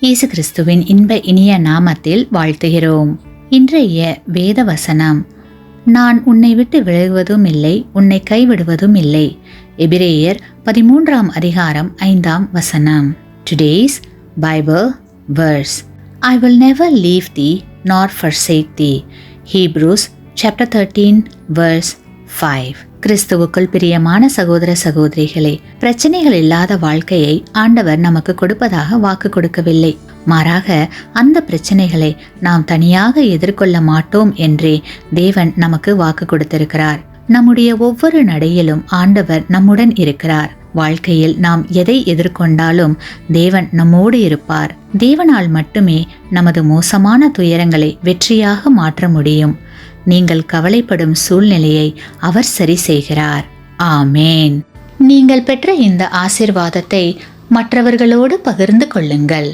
இயேசு கிறிஸ்துவின் இன்ப இனிய நாமத்தில் வாழ்த்துகிறோம். இன்றைய வேத வசனம், நான் உன்னை விட்டு விலகுவதும் இல்லை, உன்னை கைவிடுவதும் இல்லை. எபிரேயர் 13 அதிகாரம் 5 வசனம். Today's Bible verse, I will never leave thee nor forsake thee. Hebrews chapter 13 verse 5. கிறிஸ்துவுக்குள் பிரியமான சகோதர சகோதரிகளே, பிரச்சனைகள் இல்லாத வாழ்க்கையை ஆண்டவர் நமக்கு கொடுப்பதாக வாக்கு கொடுக்கவில்லை. மாறாக அந்த பிரச்சனைகளை நாம் தனியாக எதிர்கொள்ள மாட்டோம் என்றே தேவன் நமக்கு வாக்கு கொடுத்திருக்கிறார். நம்முடைய ஒவ்வொரு நடையிலும் ஆண்டவர் நம்முடன் இருக்கிறார். வாழ்க்கையில் நாம் எதை எதிர்கொண்டாலும் தேவன் நம்மோடு இருப்பார். தேவனால் மட்டுமே நமது மோசமான துயரங்களை வெற்றியாக மாற்ற முடியும். நீங்கள் கவலைப்படும் சூழ்நிலையை அவர் சரி செய்கிறார். ஆமேன். நீங்கள் பெற்ற இந்த ஆசீர்வாதத்தை மற்றவர்களோடு பகிர்ந்து கொள்ளுங்கள்.